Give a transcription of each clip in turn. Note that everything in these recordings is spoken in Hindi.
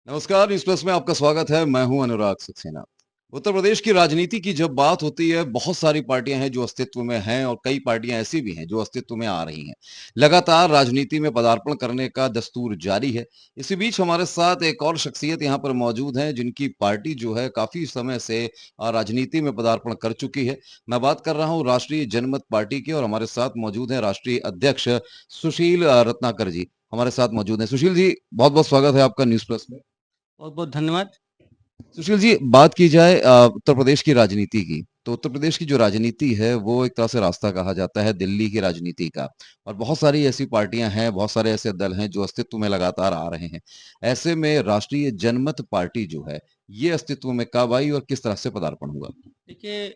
नमस्कार, न्यूज़ प्लस में आपका स्वागत है। मैं हूं अनुराग सक्सेना। उत्तर प्रदेश की राजनीति की जब बात होती है, बहुत सारी पार्टियां हैं जो अस्तित्व में हैं और कई पार्टियां ऐसी भी हैं जो अस्तित्व में आ रही हैं। लगातार राजनीति में पदार्पण करने का दस्तूर जारी है। इसी बीच हमारे साथ एक और शख्सियत यहां पर मौजूद हैं जिनकी पार्टी जो है काफी समय से राजनीति में पदार्पण कर चुकी है। मैं बात कर रहा हूं राष्ट्रीय जनमत पार्टी की और हमारे साथ मौजूद हैं राष्ट्रीय अध्यक्ष सुशील रत्नाकर जी हमारे साथ मौजूद हैं। सुशील जी, बहुत बहुत स्वागत है आपका न्यूज़ प्लस में। बहुत बहुत धन्यवाद। सुशील जी, बात की जाए उत्तर प्रदेश की राजनीति की, तो उत्तर प्रदेश की जो राजनीति है, वो एक तरह से रास्ता कहा जाता है दिल्ली की राजनीति का और बहुत सारी ऐसी पार्टियां हैं, बहुत सारे ऐसे दल हैं जो अस्तित्व में लगातार आ रहे हैं। ऐसे में राष्ट्रीय जनमत पार्टी जो है, ये अस्तित्व में कब आई और किस तरह से पदार्पण हुआ? देखिए,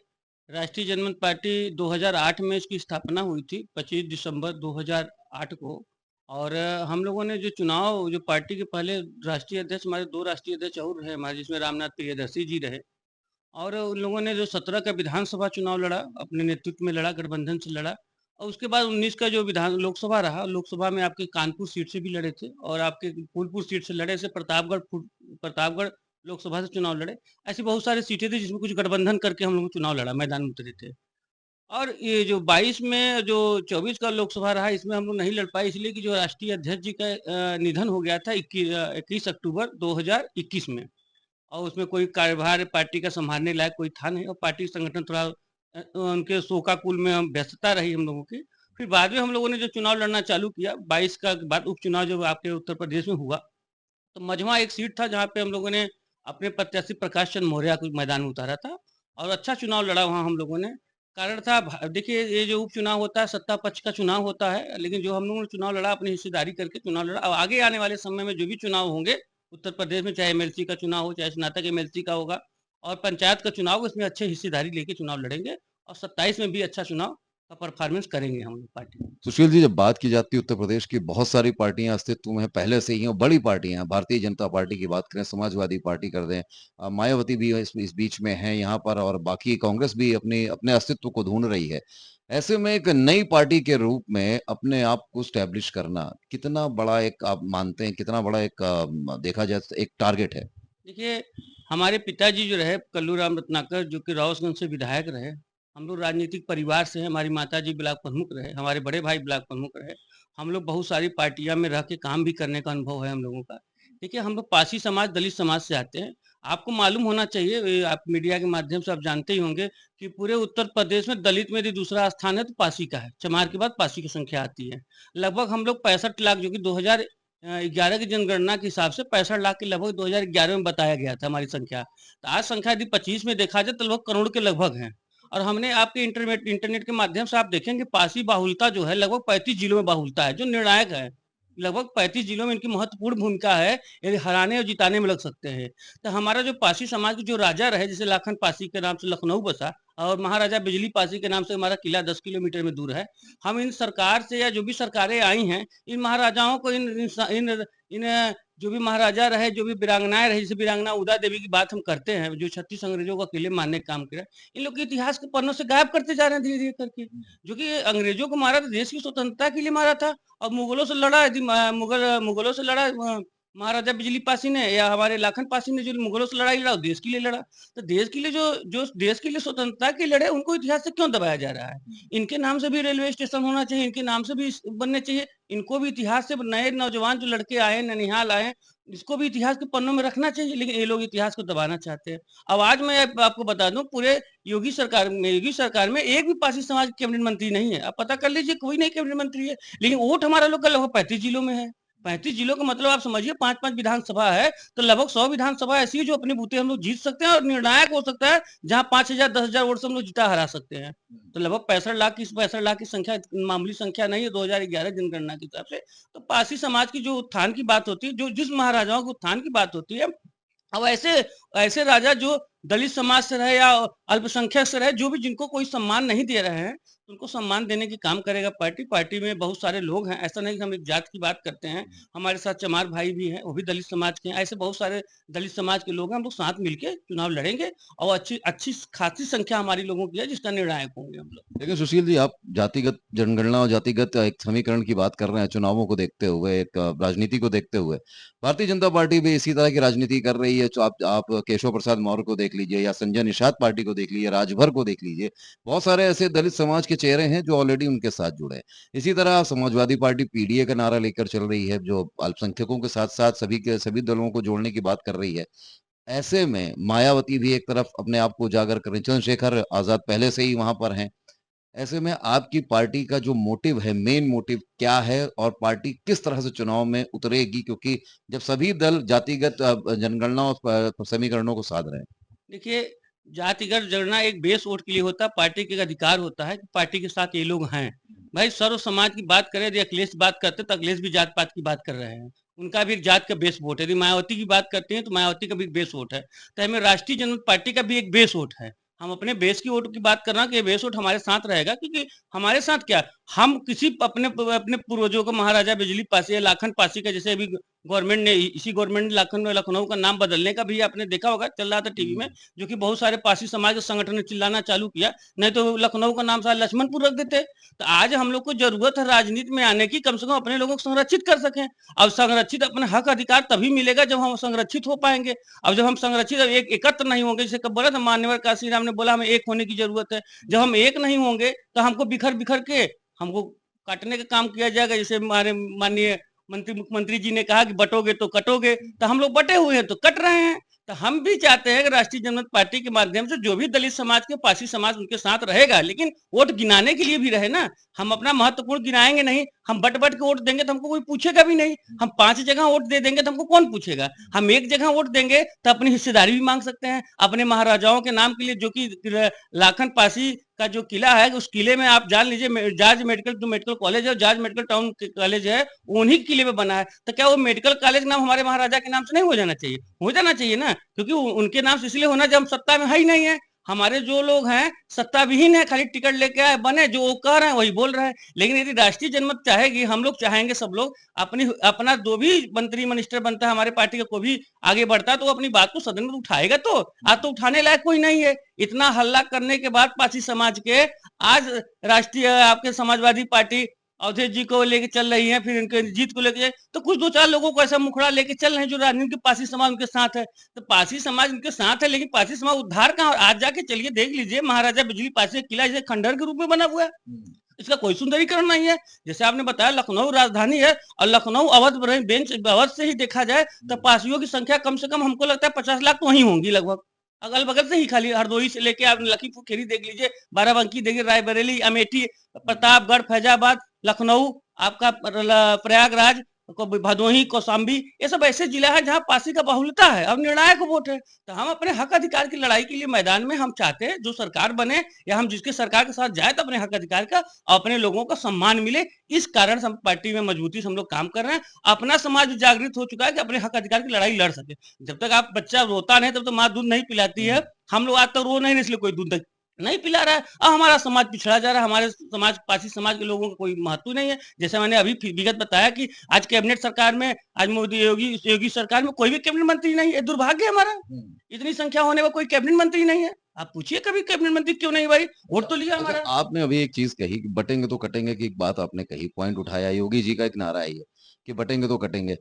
राष्ट्रीय जनमत पार्टी 2008 में इसकी स्थापना हुई थी, 25 दिसंबर 2008 को। और हम लोगों ने जो चुनाव जो पार्टी के पहले राष्ट्रीय अध्यक्ष, हमारे 2 राष्ट्रीय अध्यक्ष और रहे हमारे, जिसमें रामनाथ प्रियदर्शी जी रहे। और उन लोगों ने जो 17 का विधानसभा चुनाव लड़ा, अपने नेतृत्व में लड़ा, गठबंधन से लड़ा। और उसके बाद 19 का जो विधान लोकसभा रहा, लोकसभा में आपके कानपुर सीट से भी लड़े थे और आपके फूलपुर सीट से लड़े, से प्रतापगढ़ लोकसभा से चुनाव लड़े। ऐसी बहुत सारी सीटें थी जिसमें कुछ गठबंधन करके हम लोग चुनाव लड़ा, मैदान में उतरे थे। और ये जो 22 में जो 24 का लोकसभा रहा, इसमें हम लोग नहीं लड़ पाए, इसलिए कि जो राष्ट्रीय अध्यक्ष जी का निधन हो गया था 21 अक्टूबर 2021 में। और उसमें कोई कार्यभार पार्टी का संभालने लायक कोई था नहीं और पार्टी संगठन थोड़ा उनके शोकाकुल में हम व्यस्तता रही हम लोगों की। फिर बाद में हम लोगों ने जो चुनाव लड़ना चालू किया, 22 का बाद उपचुनाव जब आपके उत्तर प्रदेश में हुआ, तो मझवा एक सीट था जहाँ पे हम लोगों ने अपने प्रत्याशी प्रकाश चंद्र मौर्य को मैदान में उतारा था और अच्छा चुनाव लड़ा वहाँ हम लोगों ने। कारण था देखिए, ये जो उपचुनाव होता है सत्ता पक्ष का चुनाव होता है, लेकिन जो हम लोगों ने चुनाव लड़ा, अपनी हिस्सेदारी करके चुनाव लड़ा। अब आगे आने वाले समय में जो भी चुनाव होंगे उत्तर प्रदेश में, चाहे एमएलसी का चुनाव हो, चाहे स्नातक एमएलसी का होगा और पंचायत का चुनाव हो, इसमें अच्छे हिस्सेदारी लेके चुनाव लड़ेंगे और 27 में भी अच्छा चुनाव का परफॉर्मेंस करेंगे हम लोग पार्टी। सुशील जी, जब बात की जाती है उत्तर प्रदेश की बहुत सारी पार्टियां अस्तित्व में हैं पहले से ही और बड़ी पार्टियां हैं। भारतीय जनता पार्टी की बात करें, समाजवादी पार्टी कर दें, मायावती भी इस बीच में है यहाँ पर और बाकी कांग्रेस भी अपने अपने अस्तित्व को ढूंढ रही है। ऐसे में एक नई पार्टी के रूप में अपने आप को स्टैब्लिश करना कितना बड़ा एक आप मानते हैं, कितना बड़ा एक देखा जाए तो एक टारगेट है? देखिए, हमारे पिताजी जो रहे कल्लू राम रत्नाकर, जो कि रावसगंज से विधायक रहे। हम लोग राजनीतिक परिवार से हैं, हमारी माताजी ब्लॉक प्रमुख रहे, हमारे बड़े भाई ब्लॉक प्रमुख रहे। हम लोग बहुत सारी पार्टियां में रह के काम भी करने का अनुभव है हम लोगों का। देखिए, हम लोग पासी समाज, दलित समाज से आते हैं। आपको मालूम होना चाहिए, आप मीडिया के माध्यम से आप जानते ही होंगे कि पूरे उत्तर प्रदेश में दलित में यदि दूसरा स्थान है तो पासी का है। चमार के बाद पासी की संख्या आती है। लगभग हम लोग 65 लाख, जो कि 2011 की जनगणना के हिसाब से 65 लाख के लगभग 2011 में बताया गया था हमारी संख्या। तो आज संख्या यदि 25 में देखा जाए तो लगभग करोड़ के लगभग है। और हमने आपके इंटरनेट इंटरनेट के माध्यम से आप देखेंगे, पासी बाहुलता जो है लगभग 35 जिलों में बाहुलता है, जो निर्णायक है। लगभग 35 जिलों में इनकी महत्वपूर्ण भूमिका है, यदि हराने और जिताने में लग सकते हैं। तो हमारा जो पासी समाज के जो राजा रहे, जैसे लाखन पासी के नाम से लखनऊ बसा और महाराजा बिजली पासी के नाम से हमारा किला 10 किलोमीटर में दूर है। हम इन सरकार से, या जो भी सरकारें आई हैं, इन महाराजाओं को, इन जो भी महाराजा रहे, जो भी वीरांगनाएं रही, जैसे वीरांगना उदा देवी की बात हम करते हैं, जो 36 अंग्रेजों को अकेले मारने का काम किया, इन लोग के इतिहास के पन्नों से गायब करते जा रहे हैं धीरे धीरे करके। जो कि अंग्रेजों को मारा तो देश की स्वतंत्रता के लिए मारा था और मुगलों से लड़ा, यदि मुगलों से लड़ा महाराजा बिजली पासी ने या हमारे लाखन पासी ने, जो मुगलों से लड़ाई लड़ा वो देश के लिए लड़ा। तो देश के लिए जो जो देश के लिए स्वतंत्रता के लड़े, उनको इतिहास से क्यों दबाया जा रहा है? इनके नाम से भी रेलवे स्टेशन होना चाहिए, इनके नाम से भी बनने चाहिए। इनको भी इतिहास से, नए नौजवान जो लड़के आए, ननिहाल आए, इसको भी इतिहास के पन्नों में रखना चाहिए, लेकिन ये लोग इतिहास को दबाना चाहते हैं। अब आज मैं आपको बता दूं, पूरे योगी सरकार में एक भी पासी समाज के कैबिनेट मंत्री नहीं है। आप पता कर लीजिए, कोई नहीं कैबिनेट मंत्री है। लेकिन वोट हमारा लोग का लगभग 35 जिलों में है। 35 जिलों का मतलब आप समझिए, 5-5 विधानसभा है, तो लगभग 100 विधानसभा ऐसी है जो अपने बूते हम लोग जीत सकते हैं और निर्णायक हो सकता है, जहां 5,000 10,000 वोट से हम लोग जिता हरा सकते हैं। तो लगभग 65 लाख की संख्या मामूली संख्या नहीं है 2011 जनगणना के हिसाब से। तो पासी समाज की जो उत्थान की बात होती है, जो जिस महाराजाओं के उत्थान की बात होती है, अब ऐसे ऐसे राजा जो दलित समाज से रहे या अल्पसंख्यक से रहे, जो भी जिनको कोई सम्मान नहीं दे रहे हैं, तो उनको सम्मान देने की काम करेगा पार्टी। पार्टी में बहुत सारे लोग हैं, ऐसा नहीं कि हम एक जात की बात करते हैं। हमारे साथ चमार भाई भी हैं, वो भी दलित समाज के हैं। ऐसे बहुत सारे दलित समाज के लोग हैं, हम लोग साथ मिलके चुनाव लड़ेंगे और अच्छी अच्छी खासी संख्या हमारी लोगों की है जिसका निर्णायक होंगे हम लोग। लेकिन सुशील जी, आप जातिगत जनगणना और जातिगत एक समीकरण की बात कर रहे हैं चुनावों को देखते हुए, एक राजनीति को देखते हुए। भारतीय जनता पार्टी भी इसी तरह की राजनीति कर रही है। तो आप केशव प्रसाद मौर्य को देख लीजिए या संजय निषाद पार्टी को देख लीजिए, राजभर को देख लीजिए। बहुत सारे ऐसे दलित समाज के चेहरे हैं जो ऑलरेडी उनके साथ जुड़े हैं। इसी तरह समाजवादी पार्टी पीडीए का नारा लेकर चल रही है, जो अल्पसंख्यकों के साथ-साथ सभी के सभी दलों को जोड़ने की बात कर रही है। ऐसे में मायावती भी एक तरफ अपने आप को उजागर कर रही हैं, चंद्रशेखर आज़ाद पहले से ही वहाँ पर हैं। ऐसे में आपकी पार्टी का जो मोटिव है, मेन मोटिव क्या है और पार्टी किस तरह से चुनाव में उतरेगी? क्योंकि जब सभी दल जातिगत जनगणना और समीकरणों को साध रहे हैं। देखिए, जातिगत जनगणना एक बेस वोट के लिए होता है, पार्टी का एक अधिकार होता है कि पार्टी के साथ ये लोग हैं। भाई सर्व समाज की बात करें यदि अखिलेश बात करते तो अखिलेश भी जात-पात की बात कर रहे हैं। उनका भी एक जात का बेस वोट है। यदि मायावती की बात करते हैं तो मायावती का भी एक बेस वोट है। तो हमें राष्ट्रीय जनता पार्टी का भी एक बेस वोट है। हम अपने बेस की वोट की बात कर रहे हैं कि ये बेस वोट हमारे साथ रहेगा क्योंकि हमारे साथ क्या, हम किसी अपने अपने पूर्वजों को महाराजा बिजली पासी या लाखन पासी का, जैसे अभी गवर्नमेंट ने इसी गवर्नमेंट ने लखनऊ का नाम बदलने का भी आपने देखा होगा, चल रहा था टीवी में, जो कि बहुत सारे पासी समाज के संगठन ने चिल्लाना चालू किया, नहीं तो लखनऊ का नाम सारा लक्ष्मणपुर रख देते। तो आज हम लोग को जरूरत है राजनीति में आने की, कम से कम अपने लोगों को संरक्षित कर सकें। अब संरक्षित अपने हक अधिकार तभी मिलेगा जब हम संरक्षित हो पाएंगे। अब जब हम संरक्षित एक एकत्र नहीं होंगे, जैसे कब बोला था मान्यवर काशी राम ने बोला हमें एक होने की जरूरत है। जब हम एक नहीं होंगे तो हमको बिखर बिखर के हमको काटने का काम किया जाएगा। जैसे हमारे माननीय मुख्यमंत्री जी ने कहा कि बटोगे तो कटोगे, तो हम लोग बटे हुए हैं तो कट रहे हैं। तो हम भी चाहते हैं कि राष्ट्रीय जनता पार्टी के माध्यम से जो भी दलित समाज के पासी समाज उनके साथ रहेगा, लेकिन वोट गिनाने के लिए भी रहे ना। हम अपना महत्वपूर्ण गिनाएंगे नहीं, हम बट बट के वोट देंगे तो हमको कोई पूछेगा भी नहीं। हम 5 जगह वोट दे देंगे तो हमको कौन पूछेगा। हम एक जगह वोट देंगे तो अपनी हिस्सेदारी भी मांग सकते हैं अपने महाराजाओं के नाम के लिए, जो कि लाखन पासी का जो किला है, उस किले में आप जान लीजिए, जाज मेडिकल जो मेडिकल कॉलेज है, जाज मेडिकल टाउन कॉलेज है, उन्हीं किले में बना है। तो क्या वो मेडिकल कॉलेज नाम हमारे महाराजा के नाम से नहीं हो जाना चाहिए? हो जाना चाहिए ना, क्योंकि उनके नाम से इसलिए होना जब हम सत्ता में है ही नहीं है। हमारे जो लोग हैं सत्ता विहीन है, खाली टिकट लेके आए बने, जो वो कह रहे हैं वही बोल रहे हैं। लेकिन यदि राष्ट्रीय जनमत चाहेगी, हम लोग चाहेंगे, सब लोग अपनी अपना जो भी मंत्री मिनिस्टर बनता है हमारे पार्टी का, कोई भी आगे बढ़ता है तो वो अपनी बात को सदन में उठाएगा। तो आज तो उठाने लायक कोई नहीं है। इतना हल्ला करने के बाद पासी समाज के आज राष्ट्रीय आपके समाजवादी पार्टी अवधेश जी को लेके चल रही है, फिर इनके जीत को लेके, तो कुछ 2-4 लोगों को ऐसा मुखड़ा लेके चल रहे हैं जो राजनीति के पासी समाज उनके साथ है। तो पासी समाज उनके साथ है, लेकिन पासी समाज उद्धार कहाँ? आज जाके चलिए देख लीजिए, महाराजा बिजली पासी का किला जैसे खंडहर के रूप में बना हुआ है। इसका कोई सुंदरीकरण नहीं है। जैसे आपने बताया लखनऊ राजधानी है, और लखनऊ अवध बेंच अवध से ही देखा जाए तो पासियों की संख्या कम से कम हमको लगता है 50 लाख तो वहीं होंगी लगभग, अगल बगल से ही। खाली हरदोई से लेके आप लखीमपुर खीरी देख लीजिए, बाराबंकी देखिए, रायबरेली, अमेठी, प्रतापगढ़, फैजाबाद, लखनऊ, आपका प्रयागराज, भदोही, कौशाम्बी, ये सब ऐसे जिला है जहाँ पासी का बहुलता है। अब निर्णायक वोट है। तो हम अपने हक अधिकार की लड़ाई के लिए मैदान में हम चाहते हैं, जो सरकार बने या हम जिसके सरकार के साथ जाए, तो अपने हक अधिकार का अपने लोगों का सम्मान मिले। इस कारण से हम पार्टी में मजबूती से हम लोग काम कर रहे हैं। अपना समाज भी जागृत हो चुका है कि अपने हक अधिकार की लड़ाई लड़ सके। जब तक आप बच्चा रोता नहीं तब तो माँ दूध नहीं पिलाती है। हम लोग आज तक रो नहीं, इसलिए कोई दूध नहीं पिला रहा है। अब हमारा समाज पिछड़ा जा रहा है, हमारे समाज पासी समाज के लोगों का कोई महत्व नहीं है। जैसे मैंने अभी विगत बताया कि आज कैबिनेट सरकार में, आज मोदी योगी सरकार में कोई भी कैबिनेट मंत्री नहीं है। दुर्भाग्य है हमारा, इतनी संख्या होने पर कोई कैबिनेट मंत्री नहीं है। आप पूछिए कभी कैबिनेट मंत्री क्यों नहीं भाई, वोट तो लिया अच्छा, हमारा। आपने अभी एक चीज कही कि बटेंगे तो कटेंगे की एक बात आपने कही, पॉइंट उठाया, योगी जी का एक नारा है ये कि बटेंगे तो कटेंगे।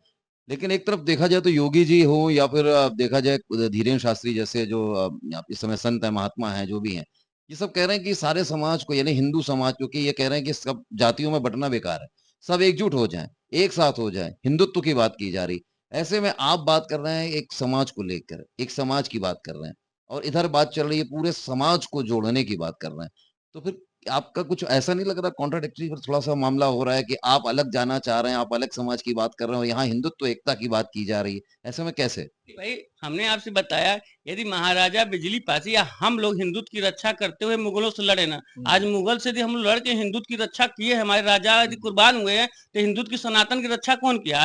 लेकिन एक तरफ देखा जाए तो योगी जी हो या फिर देखा जाए धीरेन्द्र शास्त्री जैसे जो इस समय संत है, महात्मा है, जो भी हैं, ये सब कह रहे हैं कि सारे समाज को, यानी हिंदू समाज, क्योंकि ये कह रहे हैं कि सब जातियों में बंटना बेकार है, सब एकजुट हो जाएं, एक साथ हो जाएं, हिंदुत्व की बात की जा रही। ऐसे में आप बात कर रहे हैं एक समाज को लेकर, एक समाज की बात कर रहे हैं, और इधर बात चल रही है पूरे समाज को जोड़ने की बात कर रहे हैं। तो फिर आपका कुछ ऐसा नहीं लग रहा कॉन्ट्राडिक्टरी फिर थोड़ा-सा मामला हो रहा है कि आप अलग जाना चाह रहे हैं, आप अलग समाज की बात कर रहे हो, यहाँ हिंदुत्व एकता की बात की जा रही है। ऐसे में कैसे? भाई हमने आपसे बताया, यदि महाराजा बिजली पासी या हम लोग हिंदुत्व की रक्षा करते हुए मुगलों से लड़े ना, आज मुगल से यदि हम लोग लड़ के हिंदुत्व की रक्षा किए, हमारे राजा यदि कुर्बान हुए हैं, तो हिंदुत्व की सनातन की रक्षा कौन किया?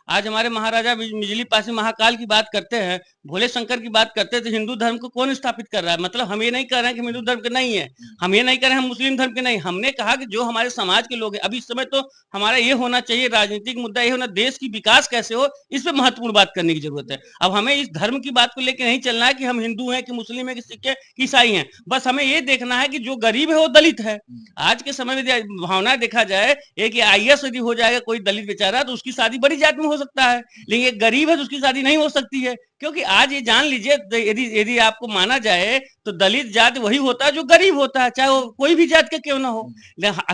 आज हमारे महाराजा बिजली पासी महाकाल की बात करते हैं, भोले शंकर की बात करते हैं, तो हिंदू धर्म को कौन स्थापित कर रहा है? मतलब हम ये नहीं कह रहे हैं कि हिंदू धर्म के नहीं है, हम ये नहीं कह रहे हैं हम मुस्लिम धर्म के नहीं, हमने कहा कि जो हमारे समाज के लोग हैं, अभी इस समय तो हमारा ये होना चाहिए, राजनीतिक मुद्दा ये होना, देश की विकास कैसे हो, इस पे महत्वपूर्ण बात करने की जरूरत है। अब हमें इस धर्म की बात को लेकर नहीं चलना है कि हम हिंदू हैं कि मुस्लिम है कि सिख है कि ईसाई हैं, बस हमें ये देखना है कि जो गरीब है वो दलित है। आज के समय में भावना देखा जाए, एक आईएएस यदि हो जाएगा कोई दलित बेचारा, तो उसकी शादी बड़ी जात में हो सकता है, लेकिन एक गरीब है तो उसकी शादी नहीं हो सकती है, क्योंकि आज ये जान लीजिए, यदि यदि आपको माना जाए तो दलित जात वही होता है जो गरीब होता है, चाहे वो कोई भी जात का क्यों ना हो,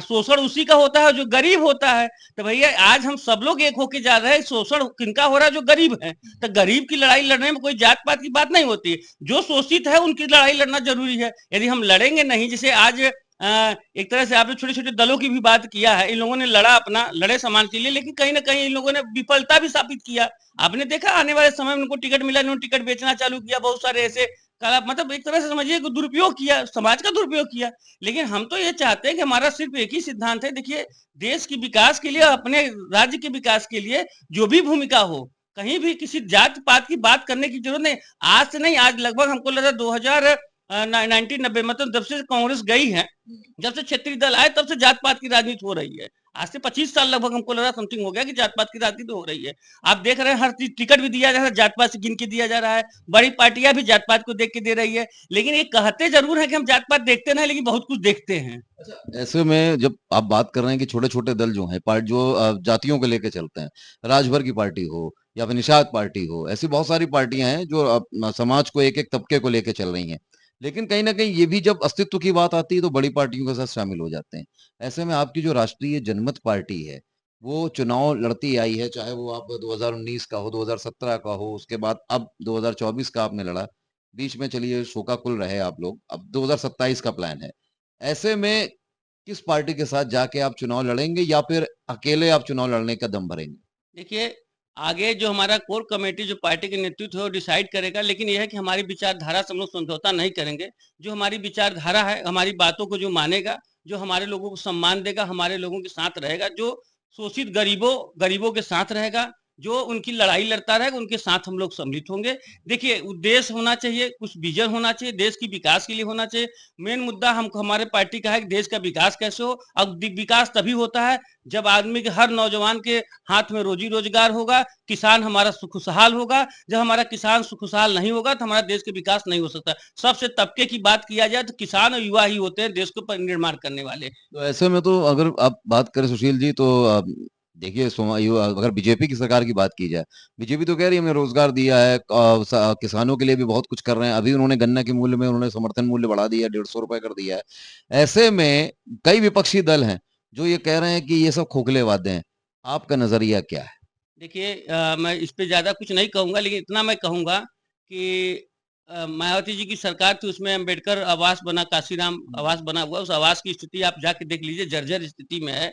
शोषण उसी का होता है जो गरीब होता है। तो भैया आज हम सब लोग एक होके जा रहे हैं, शोषण किनका हो रहा है? जो गरीब है। तो गरीब की लड़ाई लड़ने में कोई जात पात की बात नहीं होती है, जो शोषित है उनकी लड़ाई लड़ना जरूरी है। यदि हम लड़ेंगे नहीं, जैसे आज एक तरह से आपने छोटे छोटे दलों की भी बात किया है, इन लोगों ने लड़े समाज के लिए, लेकिन कहीं ना कहीं इन लोगों ने विफलता भी साबित किया। आपने देखा आने वाले समय में उनको टिकट मिला, इन्होंने टिकट बेचना चालू किया, बहुत सारे ऐसे काला, मतलब एक तरह से समझिए दुरुपयोग किया, समाज का दुरुपयोग किया। लेकिन हम तो ये चाहते हैं कि हमारा सिर्फ एक ही सिद्धांत है, देखिए, देश की विकास के लिए, अपने राज्य के विकास के लिए जो भी भूमिका हो, कहीं भी किसी जात पात की बात करने की जरूरत नहीं। आज से नहीं, आज लगभग हमको लगा 2000 1990, मतलब जब से कांग्रेस गई है, जब से क्षेत्रीय दल आए, तब से जात पात की राजनीति हो रही है। आज से 25 साल लगभग हमको लगा समथिंग हो गया कि जात पात की राजनीति हो रही है। आप देख रहे हैं हर चीज टिकट भी दिया जा रहा है, जात पात से गिन के दिया जा रहा है, बड़ी पार्टियां भी जात पात को देख के दे रही है। लेकिन ये कहते जरूर है कि हम जात पात देखते नहीं, लेकिन बहुत कुछ देखते हैं। ऐसे में जब आप बात कर रहे हैं कि छोटे-छोटे दल जो हैं, जो जातियों को लेके चलते हैं, राजभर की पार्टी हो या फिर निषाद पार्टी हो, ऐसी बहुत सारी पार्टियां हैं जो समाज को एक-एक तबके को लेके चल रही हैं। लेकिन कहीं न कहीं ये भी जब अस्तित्व की बात आती है तो बड़ी पार्टियों के साथ शामिल हो जाते हैं। ऐसे में आपकी जो राष्ट्रीय जनमत पार्टी है, वो चुनाव लड़ती आई है, चाहे वो आप 2019 का हो, 2017 का हो, उसके बाद अब 2024 का आपने लड़ा। बीच में चलिए शोकाकुल रहे आप लोग, अब 2027 का प्लान है। ऐसे में किस पार्टी के साथ जाके आप चुनाव लड़ेंगे या फिर अकेले आप चुनाव लड़ने का दम भरेंगे? देखिए, आगे जो हमारा कोर कमेटी जो पार्टी के नेतृत्व है वो डिसाइड करेगा, लेकिन यह है कि हमारी विचारधारा से हम लोग समझौता नहीं करेंगे। जो हमारी विचारधारा है, हमारी बातों को जो मानेगा, जो हमारे लोगों को सम्मान देगा, हमारे लोगों के साथ रहेगा, जो शोषित गरीबों के साथ रहेगा, जो उनकी लड़ाई लड़ता रहेगा, उनके साथ हम लोग सम्मिलित होंगे। देखिए, उद्देश्य होना चाहिए, कुछ विजन होना चाहिए, देश की विकास के लिए होना चाहिए। मेन मुद्दा हमको हमारे पार्टी का है कि देश का विकास कैसे हो। अब विकास तभी होता है जब आदमी के, हर नौजवान के हाथ में रोजी रोजगार होगा, किसान हमारा खुशहाल होगा। जब हमारा किसान खुशहाल नहीं होगा तो हमारा देश का विकास नहीं हो सकता। सबसे तबके की बात किया जाए तो किसान और युवा ही होते हैं देश को निर्माण करने वाले। तो ऐसे में तो अगर आप बात करें सुशील जी तो देखिए अगर बीजेपी की सरकार की बात की जाए, बीजेपी तो कह रही है हमने रोजगार दिया है, किसानों के लिए भी बहुत कुछ कर रहे हैं। अभी उन्होंने गन्ना के मूल्य में उन्होंने समर्थन मूल्य बढ़ा दिया है, 150 रुपए कर दिया है। ऐसे में कई विपक्षी दल हैं जो ये कह रहे हैं कि ये सब खोखले वादे हैं। आपका नजरिया क्या है? देखिए, मैं इस पे ज़्यादा कुछ नहीं कहूँगा, लेकिन इतना मैं कहूँगा कि मायावती जी की सरकार थी, उसमें अम्बेडकर आवास बना, काशीराम आवास बना हुआ, उस आवास की स्थिति आप जाके देख लीजिए, जर्जर स्थिति में है।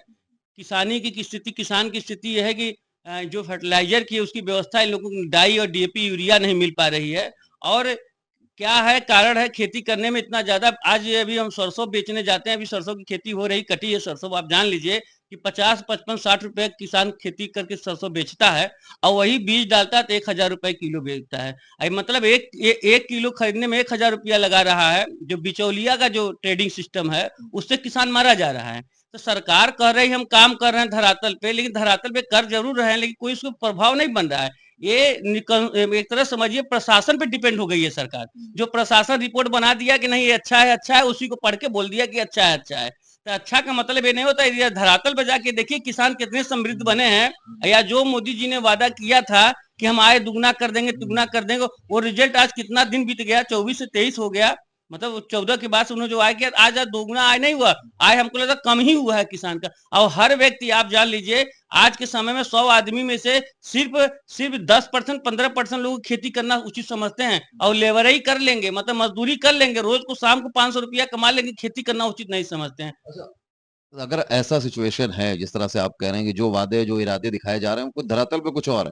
किसानी की स्थिति, किसान की स्थिति ये है कि जो फर्टिलाइज़र की उसकी व्यवस्था, इन लोगों को डाई और डीएपी, यूरिया नहीं मिल पा रही है। और क्या है कारण है खेती करने में इतना ज़्यादा, आज ये अभी हम सरसों बेचने जाते हैं, अभी सरसों की खेती हो रही, कटी है सरसों, आप जान लीजिए कि 50, 55, 60 रुपए किसान खेती करके सरसों बेचता है, और वही बीज डालता है तो 1000 रुपए किलो बेचता है। मतलब एक किलो खरीदने में 1000 रुपया लगा रहा है। जो बिचौलिया का जो ट्रेडिंग सिस्टम है, उससे किसान मारा जा रहा है। तो सरकार कह रही है हम काम कर रहे हैं धरातल पे, लेकिन धरातल पे कर जरूर रहे हैं, लेकिन कोई उसको प्रभाव नहीं बन रहा है। ये एक तरह समझिए प्रशासन पे डिपेंड हो गई है सरकार। जो प्रशासन रिपोर्ट बना दिया कि नहीं ये अच्छा है, उसी को पढ़ के बोल दिया कि अच्छा है। तो अच्छा का मतलब ये नहीं होता, ये धरातल पे जाके देखिए किसान कितने समृद्ध बने हैं, या जो मोदी जी ने वादा किया था कि हम आय दुगना कर देंगे, दुगना कर देंगे, वो रिजल्ट आज कितना दिन बीत गया, 24 से 23 हो गया, मतलब 14 के बाद से उन्होंने जो आय किया, आज दोगुना आय नहीं हुआ, आय हमको लगता कम ही हुआ है किसान का। और हर व्यक्ति आप जान लीजिए, आज के समय में 100 आदमी में से सिर्फ सिर्फ 10%, 15% लोग खेती करना उचित समझते हैं, और लेबर ही कर लेंगे, मतलब मजदूरी कर लेंगे, रोज को शाम को 500 रुपया कमा लेंगे, खेती करना उचित नहीं समझते हैं। अच्छा, अगर ऐसा सिचुएशन है जिस तरह से आप कह रहे हैं कि जो वादे जो इरादे दिखाए जा रहे हैं, उनको धरातल पे कुछ और है।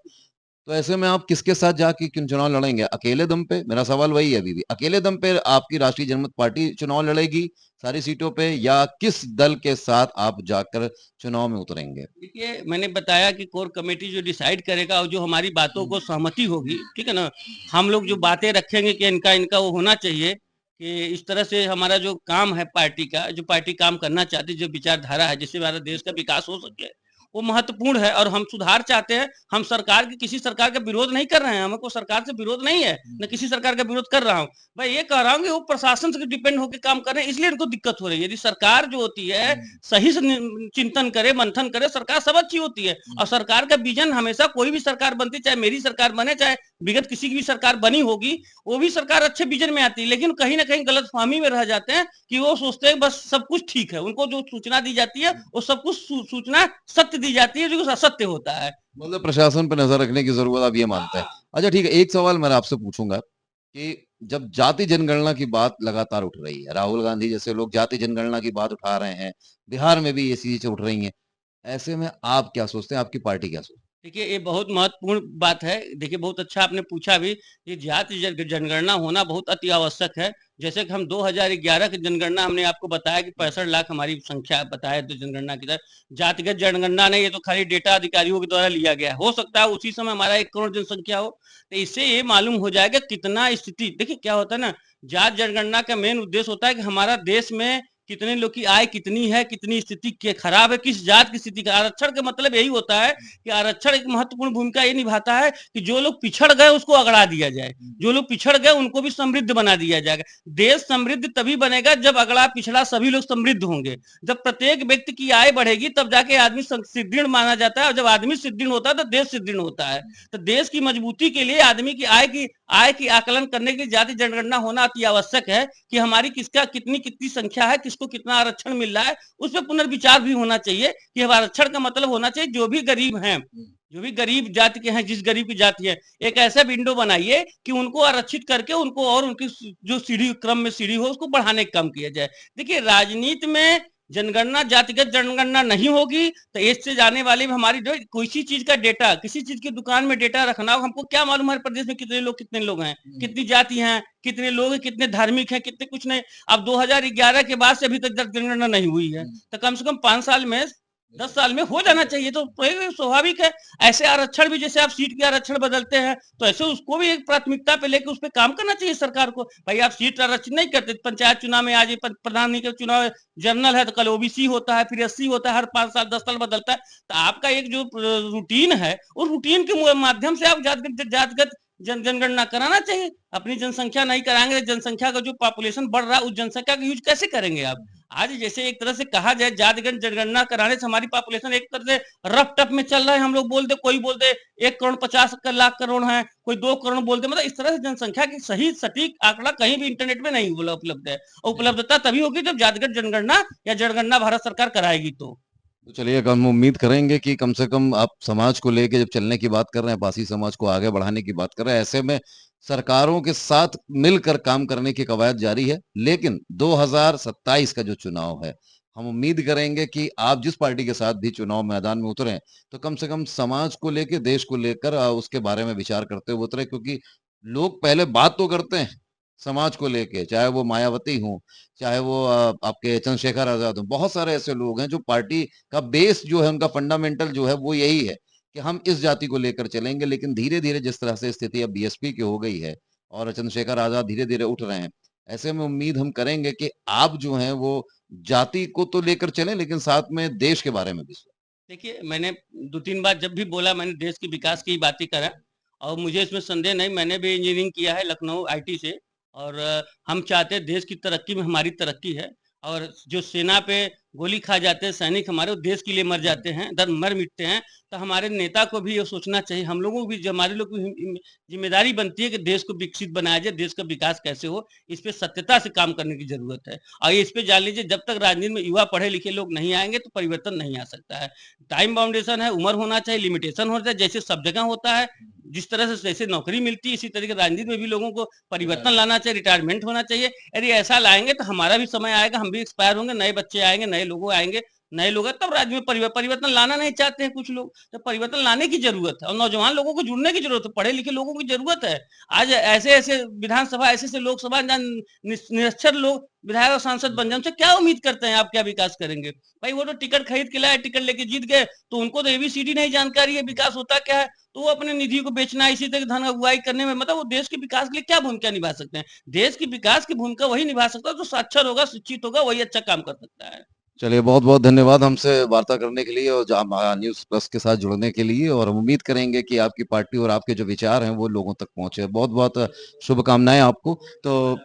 तो ऐसे में आप किसके साथ जाके चुनाव लड़ेंगे? अकेले दम पे? मेरा सवाल वही है अभी भी। अकेले दम पे आपकी राष्ट्रीय जनमत पार्टी चुनाव लड़ेगी सारी सीटों पे, या किस दल के साथ आप जाकर चुनाव में उतरेंगे? देखिए, मैंने बताया कि कोर कमेटी जो डिसाइड करेगा और जो हमारी बातों को सहमति होगी, ठीक है ना? हम लोग जो बातें रखेंगे कि इनका इनका वो होना चाहिए कि इस तरह से हमारा जो काम है पार्टी का, जो पार्टी काम करना चाहती है, जो विचारधारा है, जिससे हमारे देश का विकास हो सके, वो महत्वपूर्ण है और हम सुधार चाहते हैं। हम सरकार की किसी सरकार का विरोध नहीं कर रहे हैं, हमको सरकार से विरोध नहीं है, न किसी सरकार का विरोध कर रहा हूँ। मैं ये कह रहा हूँ कि वो प्रशासन से डिपेंड होकर काम कर रहे हैं, इसलिए इनको दिक्कत हो रही है। यदि सरकार जो होती है सही से चिंतन करे, मंथन करे, सरकार सब अच्छी होती है। और सरकार का विजन हमेशा, कोई भी सरकार बनती, चाहे मेरी सरकार बने, चाहे विगत किसी की भी सरकार बनी होगी, वो भी सरकार अच्छे विजन में आती है, लेकिन कहीं ना कहीं गलतफहमी में रह जाते हैं कि वो सोचते हैं बस सब कुछ ठीक है। उनको जो सूचना दी जाती है वो सब कुछ सूचना सत्य दी जाती है, जो असत्य होता है। मतलब प्रशासन पे नजर रखने की जरूरत आप ये मानते हैं। अच्छा ठीक है, एक सवाल मैं आपसे पूछूंगा कि जब जाति जनगणना की बात लगातार उठ रही है, राहुल गांधी जैसे लोग जाति जनगणना की बात उठा रहे हैं, बिहार में भी ये चीजें उठ रही हैं, ऐसे में आप क्या सोचते हैं, आपकी पार्टी क्या सोचती देखिए, ये बहुत महत्वपूर्ण बात है। देखिए, बहुत अच्छा आपने पूछा भी। ये जाति जनगणना होना बहुत अति आवश्यक है। जैसे कि हम 2011 की जनगणना, हमने आपको बताया कि 65 लाख हमारी संख्या बताया तो जनगणना की तरह जातिगत जनगणना नहीं, ये तो खाली डेटा अधिकारियों के द्वारा लिया गया है। हो सकता है उसी समय हमारा 1 करोड़ जनसंख्या हो, तो इससे ये मालूम हो जाएगा कितना स्थिति। देखिए क्या होता है ना, जात जनगणना का मेन उद्देश्य होता है कि हमारा देश में कितने लोग की आय कितनी है, कितनी स्थिति के खराब है, किस जात की स्थिति का। आरक्षण का मतलब यही होता है कि आरक्षण एक महत्वपूर्ण भूमिका ये निभाता है कि जो लोग पिछड़ गए उसको अगड़ा दिया जाए, जो लोग पिछड़ गए उनको भी समृद्ध बना दिया जाएगा। देश समृद्ध तभी बनेगा जब अगड़ा पिछड़ा सभी लोग समृद्ध होंगे। जब प्रत्येक व्यक्ति की आय बढ़ेगी तब जाके आदमी सुदृढ़ माना जाता है, और जब आदमी सुदृढ़ होता है तो देश सुदृढ़ होता है। तो देश की मजबूती के लिए आदमी की आय की आकलन करने के लिए जाति जनगणना होना अति आवश्यक है कि हमारी किसका कितनी कितनी संख्या है, किसको कितना आरक्षण मिल रहा है, उस पर पुनर्विचार भी होना चाहिए। कि आरक्षण का मतलब होना चाहिए जो भी गरीब हैं, जो भी गरीब जाति के हैं, जिस गरीब की जाति है, एक ऐसा विंडो बनाइए कि उनको आरक्षित करके उनको और उनकी जो सीढ़ी क्रम में सीढ़ी हो उसको बढ़ाने का काम किया जाए। देखिए, राजनीति में जनगणना जातिगत जनगणना नहीं होगी तो इससे जाने वाली हमारी जो किसी चीज का डेटा, किसी चीज की दुकान में डेटा रखना हो, हमको क्या मालूम हमारे प्रदेश में कितने लोग हैं, कितनी जाति हैं, कितने लोग हैं, कितने धार्मिक हैं, कितने कुछ नहीं। अब 2011 के बाद से अभी तक जनगणना नहीं हुई है, तो कम से कम 5 साल में 10 साल में हो जाना चाहिए। तो स्वाभाविक है। ऐसे आरक्षण भी, जैसे आप सीट के आरक्षण बदलते हैं, तो ऐसे उसको भी एक प्राथमिकता पे लेकर उस पर काम करना चाहिए सरकार को। भाई आप सीट आरक्षण नहीं करते, पंचायत चुनाव में आज प्रधान का चुनाव जनरल है तो कल ओबीसी होता है, फिर एससी होता है, हर 5 साल 10 साल बदलता है। तो आपका एक जो रूटीन है, उस रूटीन के माध्यम से आप जातगत जनगणना कराना चाहिए। अपनी जनसंख्या नहीं कराएंगे, जनसंख्या का जो पॉपुलेशन बढ़ रहा है उस जनसंख्या का यूज कैसे करेंगे आप? आज जैसे एक तरह से कहा जाए, जातिगत जनगणना कराने से हमारी पॉपुलेशन एक तरह से रफ टफ में चल रहा है। हम लोग बोलते, कोई बोलते 1 करोड़ 50 लाख करोड़ है, कोई 2 करोड़ बोलते, मतलब इस तरह से जनसंख्या की सही सटीक आंकड़ा कहीं भी इंटरनेट में नहीं उपलब्ध है। उपलब्धता तभी होगी जब जातिगत जनगणना या जनगणना भारत सरकार कराएगी। तो चलिए, हम उम्मीद करेंगे कि कम से कम आप समाज को लेके जब चलने की बात कर रहे हैं, पासी समाज को आगे बढ़ाने की बात कर रहे हैं, ऐसे में सरकारों के साथ मिलकर काम करने की कवायद जारी है। लेकिन 2027 का जो चुनाव है, हम उम्मीद करेंगे कि आप जिस पार्टी के साथ भी चुनाव मैदान में उतरे, तो कम से कम समाज को लेके, देश को लेकर उसके बारे में विचार करते हुए उतरे, क्योंकि लोग पहले बात तो करते हैं समाज को लेके, चाहे वो मायावती हो, चाहे वो आपके चंद्रशेखर आजाद हो। बहुत सारे ऐसे लोग हैं जो पार्टी का बेस जो है, उनका फंडामेंटल जो है वो यही है कि हम इस जाति को लेकर चलेंगे। लेकिन धीरे धीरे जिस तरह से स्थिति अब बीएसपी की हो गई है और चंद्रशेखर आजाद धीरे धीरे उठ रहे हैं, ऐसे में उम्मीद हम करेंगे कि आप जो हैं वो जाति को तो लेकर चलें, लेकिन साथ में देश के बारे में भी सोचें। देखिए, मैंने 2-3 बार जब भी बोला, मैंने देश के विकास की बात ही करा, और मुझे इसमें संदेह नहीं। मैंने भी इंजीनियरिंग किया है लखनऊ आईटी से, और हम चाहते हैं देश की तरक्की में हमारी तरक्की है। और जो सेना पे गोली खा जाते हैं सैनिक हमारे, वो देश के लिए मर जाते हैं, मर मिटते हैं। तो हमारे नेता को भी ये सोचना चाहिए, हम लोगों को भी, जो हमारे लोग की जिम्मेदारी बनती है कि देश को विकसित बनाया जाए, देश का विकास कैसे हो, इस पे सत्यता से काम करने की जरूरत है। और इस पे जान लीजिए, जब तक राजनीति में युवा पढ़े लिखे लोग नहीं आएंगे तो परिवर्तन नहीं आ सकता है। टाइम बाउंडेशन है, उम्र होना चाहिए, लिमिटेशन होना चाहिए, जैसे सब जगह होता है। जिस तरह से जैसे नौकरी मिलती है, इसी तरीके राजनीति में भी लोगों को परिवर्तन लाना चाहिए, रिटायरमेंट होना चाहिए। यदि ऐसा लाएंगे तो हमारा भी समय आएगा, हम भी एक्सपायर होंगे, नए बच्चे आएंगे, नए लोग आएंगे, नए लोग हैं, तब राज्य में परिवर्तन लाना नहीं चाहते हैं कुछ लोग। तो परिवर्तन लाने की जरूरत है और नौजवान लोगों को जुड़ने की जरूरत है, पढ़े लिखे लोगों की जरूरत है। आज ऐसे ऐसे विधानसभा, ऐसे ऐसे लोकसभा निरक्षर लोग विधायक और सांसद बन जाए, उनसे क्या उम्मीद करते हैं आप क्या विकास करेंगे? भाई वो तो टिकट खरीद के लाए, टिकट लेके जीत गए, तो उनको तो एबीसीडी नहीं जानकारी है विकास होता क्या है। तो वो अपने निधि को बेचना, इसी तरह धन अगुवाई करने में, मतलब वो देश के विकास के लिए क्या भूमिका निभा सकते हैं? देश की विकास की भूमिका वही निभा सकता है जो साक्षर होगा, शिक्षित होगा, वही अच्छा काम कर सकता है। चलिए बहुत-बहुत धन्यवाद हमसे वार्ता करने के लिए और न्यूज़ प्लस के साथ जुड़ने के लिए और हम उम्मीद करेंगे कि आपकी पार्टी और आपके जो विचार हैं वो लोगों तक पहुँचे। बहुत-बहुत शुभकामनाएँ आपको। तो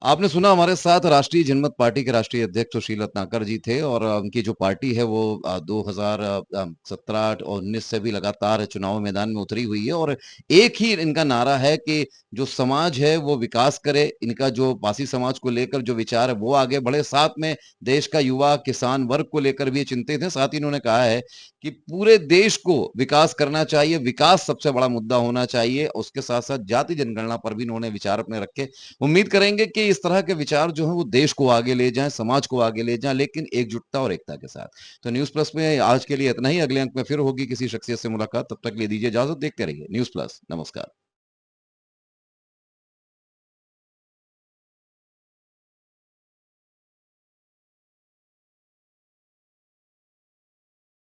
आपने सुना हमारे साथ राष्ट्रीय जनमत पार्टी के राष्ट्रीय अध्यक्ष सुशील रत्नाकर जी थे और उनकी जो पार्टी है वो 2017 और 19 से भी लगातार चुनाव मैदान में उतरी हुई है और एक ही इनका नारा है कि जो समाज है वो विकास करे। इनका जो पासी समाज को लेकर जो विचार है वो आगे बढ़े, साथ में देश का युवा किसान वर्ग को लेकर भी चिंतित है। साथ ही इन्होंने कहा है कि पूरे देश को विकास करना चाहिए, विकास सबसे बड़ा मुद्दा होना चाहिए। उसके साथ-साथ जाति जनगणना पर भी इन्होंने विचार अपने रखे। उम्मीद करेंगे कि इस तरह के विचार जो हैं वो देश को आगे ले जाएँ, समाज को आगे ले जाएँ, लेकिन एकजुटता और एकता के साथ। तो न्यूज़ प्लस में आज के लिए इतना ही, अगले अंक में फिर होगी किसी शख्सियत से मुलाकात, तब तक के लिए दीजिए इजाज़त, देखते रहिए न्यूज़ प्लस। नमस्कार।